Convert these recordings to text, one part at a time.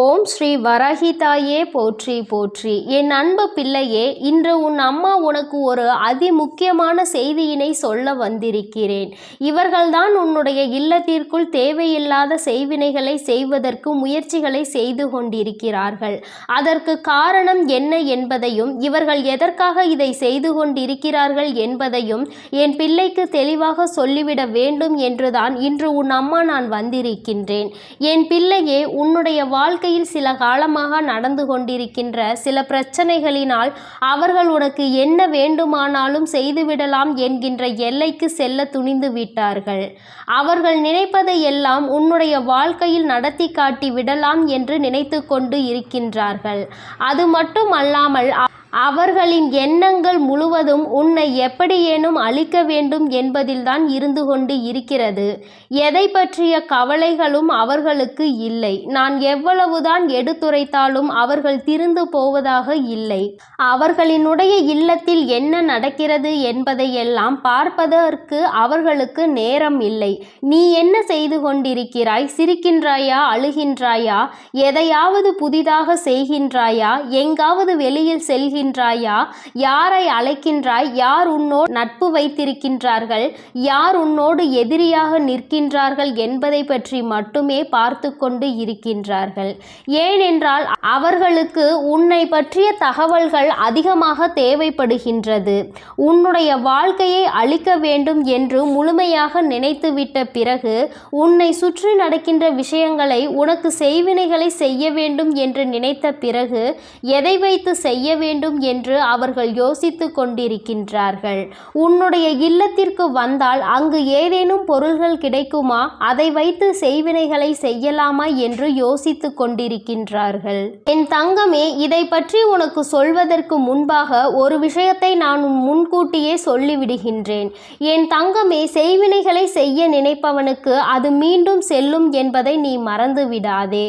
ஓம் ஸ்ரீ வராகிதாயே போற்றி போற்றி. என் அன்பு பிள்ளையே, இன்று உன் அம்மா உனக்கு ஒரு அதிமுக்கியமான செய்தியினை சொல்ல வந்திருக்கிறேன். இவர்கள்தான் உன்னுடைய இல்லத்திற்குள் தேவையில்லாத செய்வினைகளை செய்வதற்கு முயற்சிகளை செய்து கொண்டிருக்கிறார்கள். அதற்கு காரணம் என்ன என்பதையும் இவர்கள் எதற்காக இதை செய்து கொண்டிருக்கிறார்கள் என்பதையும் என் பிள்ளைக்கு தெளிவாக சொல்லிவிட வேண்டும் என்றுதான் இன்று உன் அம்மா நான் வந்திருக்கின்றேன். என் பிள்ளையே, உன்னுடைய வாழ்க்கையில் சில காலமாக நடந்து கொண்டிருக்கின்ற சில பிரச்சனைகளினால் அவர்கள் உனக்கு என்ன வேண்டுமானாலும் செய்துவிடலாம் என்கின்ற எல்லைக்கு செல்ல துணிந்து விட்டார்கள். அவர்கள் நினைப்பதை எல்லாம் உன்னுடைய வாழ்க்கையில் நடத்தி காட்டி விடலாம் என்று நினைத்து கொண்டு இருக்கின்றார்கள். அது மட்டும் அல்லாமல் அவர்களின் எண்ணங்கள் முழுவதும் உன்னை எப்படியேனும் அழிக்க வேண்டும் என்பதில்தான் இருந்து கொண்டு இருக்கிறது. எதை பற்றிய கவலைகளும் அவர்களுக்கு இல்லை. நான் எவ்வளவுதான் எடுத்துரைத்தாலும் அவர்கள் திருந்து போவதாக இல்லை. அவர்களினுடைய இல்லத்தில் என்ன நடக்கிறது என்பதையெல்லாம் பார்ப்பதற்கு அவர்களுக்கு நேரம் இல்லை. நீ என்ன செய்து கொண்டிருக்கிறாய்? சிரிக்கின்றாயா? அழுகின்றாயா? எதையாவது புதிதாக செய்கின்றாயா? எங்காவது வெளியில் செல்கின்றாயா? யாரை அழைக்கின்றாய்? யார் உன்னோடு நட்பு வைத்திருக்கின்றார்கள்? யார் உன்னோடு எதிரியாக நிற்கின்றார்கள் என்பதை பற்றி மட்டுமே பார்த்து கொண்டு இருக்கின்றார்கள். ஏனென்றால் அவர்களுக்கு உன்னை பற்றிய தகவல்கள் அதிகமாக தேவைப்படுகின்றது. உன்னுடைய வாழ்க்கையை அழிக்க வேண்டும் என்று முழுமையாக நினைத்துவிட்ட பிறகு உன்னை சுற்றி நடக்கின்ற விஷயங்களை உனக்கு செய்வினைகளை செய்ய வேண்டும் என்று நினைத்த பிறகு எதை வைத்து செய்ய வேண்டும் என்று அவர்கள் யோசித்து கொண்டிருக்கின்றார்கள். உன்னுடைய இல்லத்திற்கு வந்தால் அங்கு ஏதேனும் பொருள்கள் கிடைக்குமா? அதை வைத்து செய்வினைகளை செய்யலாமா என்று யோசித்து கொண்டிருக்கின்றார்கள். என் தங்கமே, இதை பற்றி உனக்கு சொல்வதற்கு முன்பாக ஒரு விஷயத்தை நான் முன்கூட்டியே சொல்லிவிடுகின்றேன். என் தங்கமே, செய்வினைகளை செய்ய நினைப்பவனுக்கு அது மீண்டும் செல்லும் என்பதை நீ மறந்து விடாதே.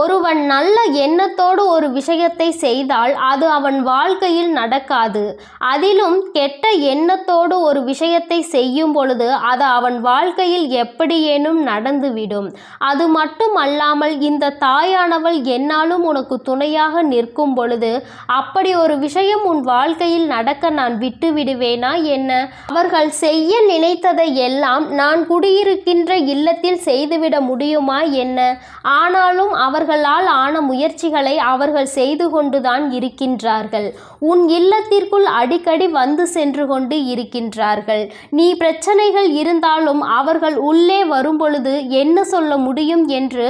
ஒருவன் நல்ல எண்ணத்தோடு ஒரு விஷயத்தை செய்தால் அது அவன் வாழ்க்கையில் நடக்காது. அதிலும் கெட்ட எண்ணத்தோடு ஒரு விஷயத்தை செய்யும் பொழுது அது அவன் வாழ்க்கையில் எப்படியேனும் நடந்துவிடும். அது மட்டும் அல்லாமல் இந்த தாயானவள் என்னாலும் உனக்கு துணையாக நிற்கும் பொழுது அப்படி ஒரு விஷயம் உன் வாழ்க்கையில் நடக்க நான் விட்டு விடுவேனா என்ன? அவர்கள் செய்ய நினைத்ததை எல்லாம் நான் குடியிருக்கின்ற இல்லத்தில் செய்துவிட முடியுமா என்ன? ஆனாலும் அவர்களால் ஆன முயற்சிகளை அவர்கள் செய்து கொண்டுதான் இருக்கின்றார்கள். உன் இல்லத்திற்குள் அடிக்கடி வந்து சென்று கொண்டு இருக்கின்றார்கள். நீ பிரச்சனைகள் இருந்தாலும் அவர்கள் உள்ளே வரும்பொழுது என்ன சொல்ல முடியும் என்று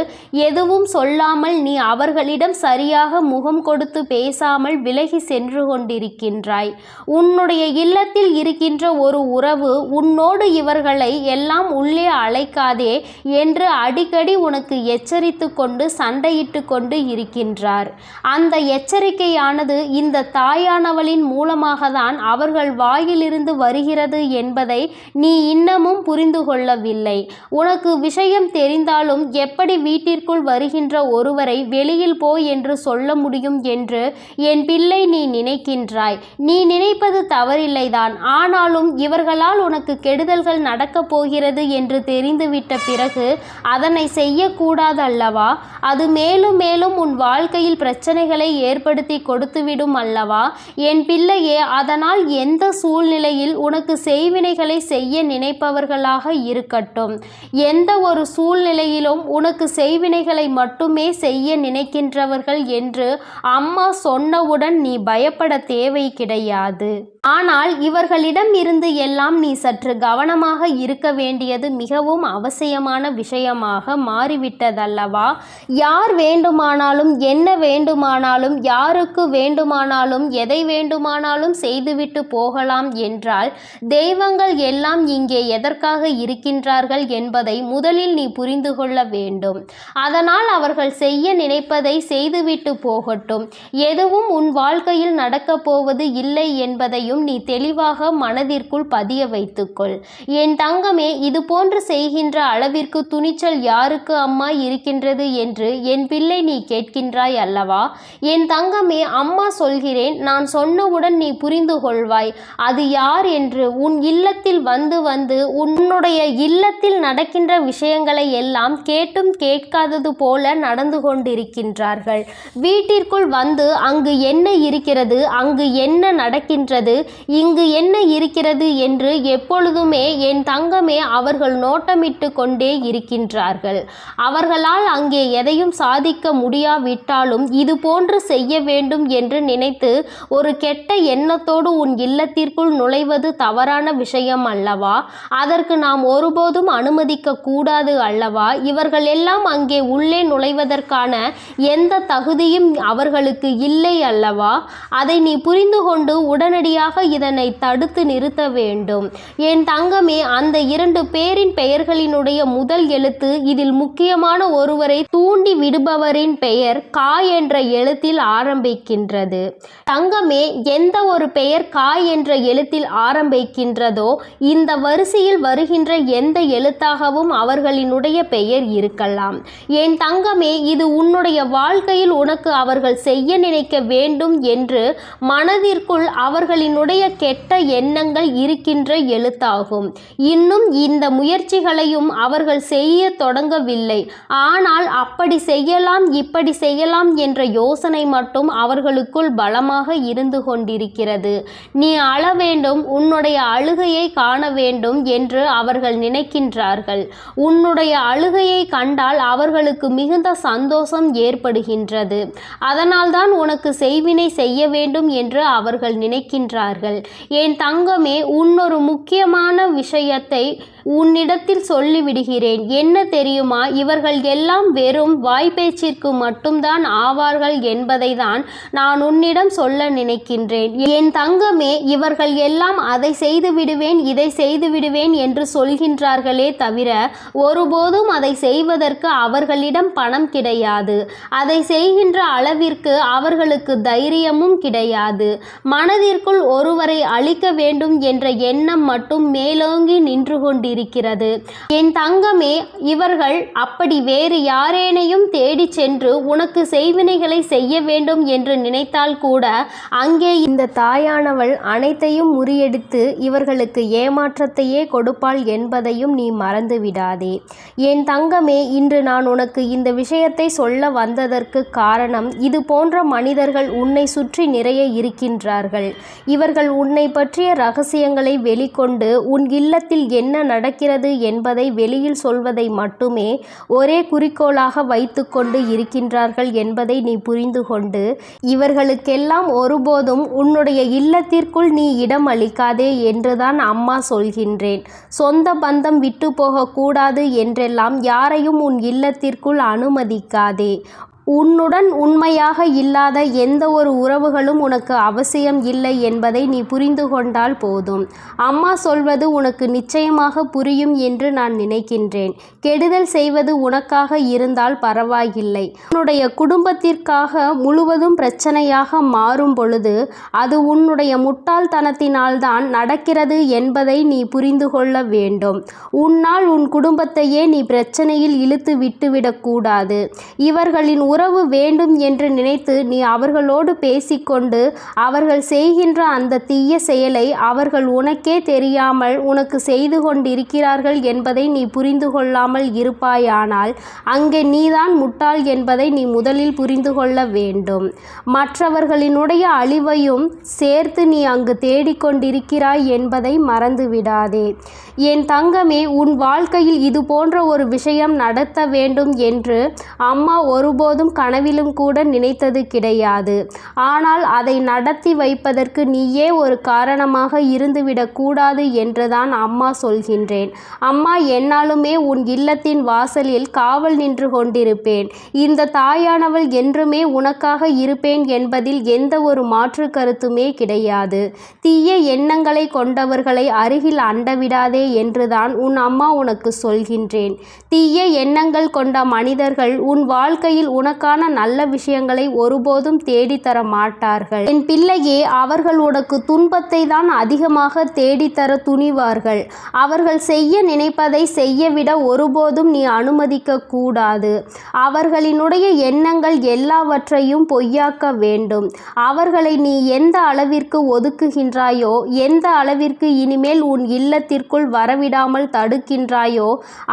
எதுவும் சொல்லாமல் நீ அவர்களிடம் சரியாக முகம் கொடுத்து பேசாமல் விலகி சென்று கொண்டிருக்கின்றாய். உன்னுடைய இல்லத்தில் இருக்கின்ற ஒரு உறவு உன்னோடு இவர்களை எல்லாம் உள்ளே அழைக்காதே என்று அடிக்கடி உனக்கு எச்சரித்து கொண்டு சண்டையிட்டு கொண்டு இருக்கின்றார். அந்த எச்சரிக்கையானது இந்த தாயானவளின் மூலமாக தான் அவர்கள் வாயிலிருந்து வருகிறது என்பதை நீ இன்னமும் புரிந்து கொள்ளவில்லை. உனக்கு விஷயம் தெரிந்தாலும் எப்படி வீட்டிற்குள் வருகின்ற ஒருவரை வெளியில் போ என்று சொல்ல முடியும் என்று என் பிள்ளை நீ நினைக்கின்றாய். நீ நினைப்பது தவறில்லைதான். ஆனாலும் இவர்களால் உனக்கு கெடுதல்கள் நடக்கப் போகிறது என்று தெரிந்துவிட்ட பிறகு அதனை செய்யக்கூடாதல்லவா? அது மேலும் மேலும் உன் வாழ்க்கையில் பிரச்சனைகளை ஏற்படுத்தி கொடுத்துவிடும் அல்லவா? என் பிள்ளையே, அதனால் எந்த சூழ்நிலையில் உனக்கு செய்வினைகளை செய்ய நினைப்பவர்களாக இருக்கட்டும், எந்த ஒரு சூழ்நிலையிலும் உனக்கு செய்வினைகளை மட்டுமே செய்ய நினைக்கின்றவர்கள் என்று அம்மா சொன்னவுடன் நீ பயப்பட தேவை கிடையாது. ஆனால் இவர்களிடம் இருந்து எல்லாம் நீ சற்று கவனமாக இருக்க வேண்டியது மிகவும் அவசியமான விஷயமாக மாறிவிட்டதல்லவா? யார் வேண்டுமானாலும் என்ன வேண்டுமானாலும் யாருக்கு வேண்டுமானாலும் எதை வேண்டுமானாலும் செய்துவிட்டு போகலாம் என்றால் தெய்வங்கள் எல்லாம் இங்கே எதற்காக இருக்கின்றார்கள் என்பதை முதலில் நீ புரிந்து கொள்ள வேண்டும். அதனால் அவர்கள் செய்ய நினைப்பதை செய்துவிட்டு போகட்டும். எதுவும் உன் வாழ்க்கையில் நடக்கப் போவது இல்லை என்பதையும் என்பதையும் நீ தெளிவாக மனதிற்குள் பதிய வைத்துக்கொள். என் தங்கமே, இது போன்று செய்கின்ற அளவிற்கு துணிச்சல் யாருக்கு அம்மா இருக்கின்றது என்று என் பிள்ளை நீ கேட்கின்றாய் அல்லவா? என் தங்கமே, அம்மா சொல்கிறேன், நான் சொன்னவுடன் நீ புரிந்து கொள்வாய் அது யார் என்று. உன் இல்லத்தில் வந்து வந்து உன்னுடைய இல்லத்தில் நடக்கின்ற விஷயங்களை எல்லாம் கேட்டும் கேட்காதது போல நடந்து கொண்டிருக்கின்றார்கள். வீட்டிற்குள் வந்து அங்கு என்ன இருக்கிறது, அங்கு என்ன நடக்கின்றது, இங்கு என்ன இருக்கிறது என்று எப்பொழுதுமே என் தங்கமே அவர்கள் நோட்டமிட்டு கொண்டே இருக்கின்றார்கள். அவர்களால் அங்கே எதையும் சாதிக்க முடியாவிட்டாலும் இது போன்று செய்ய வேண்டும் என்று நினைத்து ஒரு கெட்ட எண்ணத்தோடு உன் இல்லத்திற்குள் நுழைவது தவறான விஷயம் அல்லவா? அதற்கு நாம் ஒருபோதும் அனுமதிக்க கூடாது அல்லவா? இவர்கள் எல்லாம் அங்கே உள்ளே நுழைவதற்கான எந்த தகுதியும் அவர்களுக்கு இல்லை அல்லவா? அதை நீ புரிந்து கொண்டு உடனடியாக இதனை தடுத்து நிறுத்த வேண்டும். என் தங்கமே, அந்த 2 பேரின் பெயர்களினுடைய முதல் எழுத்து இதில் முக்கியமான ஒருவரை தூண்டி விடுபவரின் பெயர் கா என்ற எழுத்தில் ஆரம்பிக்கின்றது. தங்கமே, எந்த ஒரு பெயர் கா என்ற எழுத்தில் ஆரம்பிக்கின்றதோ இந்த வரிசையில் வருகின்ற எந்த எழுத்தாகவும் அவர்களினுடைய பெயர் இருக்கலாம். என் தங்கமே, இது உன்னுடைய வாழ்க்கையில் உனக்கு அவர்கள் செய்ய நினைக்க வேண்டும் என்று மனதிற்குள் அவர்களினுடைய கெட்ட எண்ணங்கள் இருக்கின்ற எழுத்தாகும். இன்னும் இந்த முயற்சிகளையும் அவர்கள் செய்ய தொடங்கவில்லை. ஆனால் அப்படி செய்யலாம் இப்படி செய்யலாம் என்ற யோசனை மட்டும் அவர்களுக்குள் பலமாக இருந்து கொண்டிருக்கிறது. நீ அழ வேண்டும், உன்னுடைய அழுகையை காண வேண்டும் என்று அவர்கள் நினைக்கின்றார்கள். உன்னுடைய அழுகையை கண்டால் அவர்களுக்கு மிகுந்த சந்தோஷம் ஏற்படுகின்றது. அதனால்தான் உனக்கு செய்வினை செய்ய வேண்டும் என்று அவர்கள் நினைக்கின்றார்கள். என் தங்கமே, இன்னொரு முக்கியமான விஷயத்தை உன்னிடத்தில் சொல்லிவிடுகிறேன். என்ன தெரியுமா? இவர்கள் எல்லாம் வெறும் வாய்ப்பேச்சிற்கு மட்டும்தான் ஆவார்கள் என்பதை தான் நான் உன்னிடம் சொல்ல நினைக்கின்றேன். என் தங்கமே, இவர்கள் எல்லாம் அதை செய்து விடுவேன் இதை செய்து விடுவேன் என்று சொல்கின்றார்களே தவிர ஒருபோதும் அதை செய்வதற்கு அவர்களிடம் பணம் கிடையாது. அதை செய்கின்ற அளவிற்கு அவர்களுக்கு தைரியமும் கிடையாது. மனதிற்குள் ஒருவரை அழிக்க வேண்டும் என்ற எண்ணம் மட்டும் மேலோங்கி நின்று கொண்டிருக்கிறது. என் தங்கமே, இவர்கள் அப்படி வேறு யாரேனையும் தேடி சென்று உனக்கு செய்வினைகளை செய்ய வேண்டும் என்று நினைத்தால் கூட அங்கே இந்த தாயானவள் அனைத்தையும் முறியடித்து இவர்களுக்கு ஏமாற்றத்தையே கொடுப்பாள் என்பதையும் நீ மறந்து விடாதே. என் தங்கமே, இன்று நான் உனக்கு இந்த விஷயத்தை சொல்ல வந்ததற்கு காரணம், இது போன்ற மனிதர்கள் உன்னை சுற்றி நிறைய இருக்கின்றார்கள். இவர்கள் உன்னை பற்றிய ரகசியங்களை வெளிக்கொண்டு உன் இல்லத்தில் என்ன நடக்கிறது என்பதை வெளியில் சொல்வதை மட்டுமே ஒரே குறிக்கோளாக வைத்துக்கொண்டு இருக்கின்றார்கள் என்பதை நீ புரிந்து கொண்டு இவர்களுக்கெல்லாம் ஒருபோதும் உன்னுடைய இல்லத்திற்குள் நீ இடம் அளிக்காதே என்றுதான் அம்மா சொல்கின்றேன். சொந்த பந்தம் விட்டு போகக்கூடாது என்றெல்லாம் யாரையும் உன் இல்லத்திற்குள் அனுமதிக்காதே. உன்னுடன் உண்மையாக இல்லாத எந்த ஒரு உறவுகளும் உனக்கு அவசியம் இல்லை என்பதை நீ புரிந்து கொண்டால் போதும். அம்மா சொல்வது உனக்கு நிச்சயமாக புரியும் என்று நான் நினைக்கின்றேன். கெடுதல் செய்வது உனக்காக இருந்தால் பரவாயில்லை. உன்னுடைய குடும்பத்திற்காக முழுவதும் பிரச்சனையாக மாறும் பொழுது அது உன்னுடைய முட்டாள்தனத்தினால்தான் நடக்கிறது என்பதை நீ புரிந்து கொள்ள வேண்டும். உன்னால் உன் குடும்பத்தையே நீ பிரச்சனையில் இழுத்து விட்டுவிடக்கூடாது. இவர்களின் உறவு வேண்டும் என்று நினைத்து நீ அவர்களோடு பேசிக்கொண்டு அவர்கள் செய்கின்ற அந்த தீய செயலை அவர்கள் உனக்கே தெரியாமல் உனக்கு செய்து கொண்டிருக்கிறார்கள் என்பதை நீ புரிந்து கொள்ளாமல் இருப்பாயானால் அங்கே நீதான் முட்டாள் என்பதை நீ முதலில் புரிந்து கொள்ள வேண்டும். மற்றவர்களினுடைய அழிவையும் சேர்த்து நீ அங்கு தேடிக்கொண்டிருக்கிறாய் என்பதை மறந்துவிடாதே. என் தங்கமே, உன் வாழ்க்கையில் இது போன்ற ஒரு விஷயம் நடத்த வேண்டும் என்று அம்மா ஒருபோதும் கனவிலும் கூட நினைத்தது கிடையாது. ஆனால் அதை நடத்தி வைப்பதற்கு நீயே ஒரு காரணமாக இருந்துவிடக் கூடாது என்றுதான் அம்மா சொல்கின்றேன். அம்மா என்னாலுமே உன் இல்லத்தின் வாசலில் காவல் நின்று கொண்டிருப்பேன். இந்த தாயானவள் என்றுமே உனக்காக இருப்பேன் என்பதில் எந்த ஒரு மாற்று கருத்துமே கிடையாது. தீய எண்ணங்களை கொண்டவர்களை அருகில் அண்டவிடாதே என்றுதான் உன் அம்மா உனக்கு சொல்கின்றேன். தீய எண்ணங்கள் கொண்ட மனிதர்கள் உன் வாழ்க்கையில் உனக்கு உனக்கான நல்ல விஷயங்களை ஒருபோதும் தேடித்தர மாட்டார்கள். என் பிள்ளையே, அவர்கள் உனக்கு துன்பத்தை தான் அதிகமாக தேடித்தர துணிவார்கள். அவர்கள் செய்ய நினைப்பதை செய்யவிட ஒருபோதும் நீ அனுமதிக்க கூடாது. அவர்களினுடைய எண்ணங்கள் எல்லாவற்றையும் பொய்யாக்க வேண்டும். அவர்களை நீ எந்த அளவிற்கு ஒதுக்குகின்றாயோ, எந்த அளவிற்கு இனிமேல் உன் இல்லத்திற்குள் வரவிடாமல் தடுக்கின்றாயோ,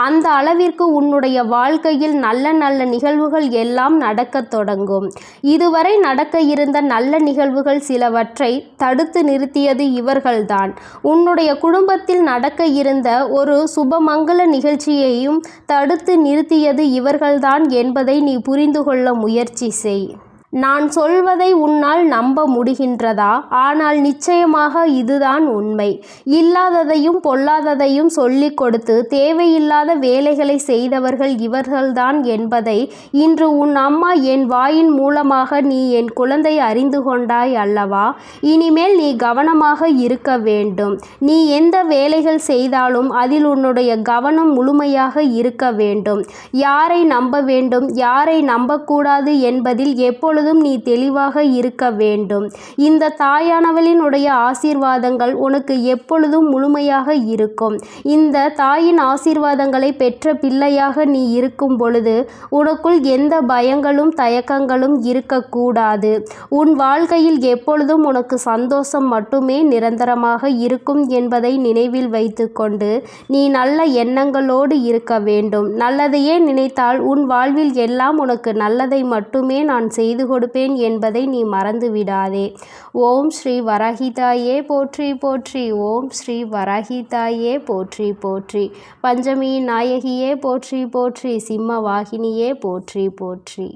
அந்த அளவிற்கு உன்னுடைய வாழ்க்கையில் நல்ல நல்ல நிகழ்வுகள் எல்லாம் நடக்கத் தொடங்கும். இதுவரை நடக்க இருந்த நல்ல நிகழ்வுகள் சிலவற்றை தடுத்து நிறுத்தியது இவர்கள்தான். உன்னுடைய குடும்பத்தில் நடக்க இருந்த ஒரு சுபமங்கல நிகழ்ச்சியையும் தடுத்து நிறுத்தியது இவர்கள்தான் என்பதை நீ புரிந்து கொள்ள முயற்சி செய். நான் சொல்வதை உன்னால் நம்ப முடிகின்றதா? ஆனால் நிச்சயமாக இதுதான் உண்மை. இல்லாததையும் பொல்லாததையும் சொல்லிக் கொடுத்து தேவையில்லாத வேலைகளை செய்தவர்கள் இவர்கள்தான் என்பதை இன்று உன் அம்மா என் வாயின் மூலமாக நீ என் குழந்தை அறிந்து கொண்டாய் அல்லவா? இனிமேல் நீ கவனமாக இருக்க வேண்டும். நீ எந்த வேலைகள் செய்தாலும் அதில் உன்னுடைய கவனம் முழுமையாக இருக்க வேண்டும். யாரை நம்ப வேண்டும், யாரை நம்பக்கூடாது என்பதில் எப்பொழுதும் நீ தெளிவாக இருக்க வேண்டும். இந்த தாயானவளினுடைய ஆசீர்வாதங்கள் உனக்கு எப்பொழுதும் முழுமையாக இருக்கும். இந்த தாயின் ஆசீர்வாதங்களை பெற்ற பிள்ளையாக நீ இருக்கும் பொழுது உனக்குள் எந்த பயங்களும் தயக்கங்களும் இருக்கக்கூடாது. உன் வாழ்க்கையில் எப்பொழுதும் உனக்கு சந்தோஷம் மட்டுமே நிரந்தரமாக இருக்கும் என்பதை நினைவில் வைத்துக்கொண்டு நீ நல்ல எண்ணங்களோடு இருக்க வேண்டும். நல்லதையே நினைத்தால் உன் வாழ்வில் எல்லாம் உனக்கு நல்லதை மட்டுமே நான் செய்து கொடுப்பேன் என்பதை நீ மறந்து விடாதே. ஓம் ஸ்ரீ வராகிதாயே போற்றி போற்றி. ஓம் ஸ்ரீ வராகிதாயே போற்றி போற்றி. பஞ்சமியின் நாயகியே போற்றி போற்றி. சிம்ம வாகினியே போற்றி போற்றி.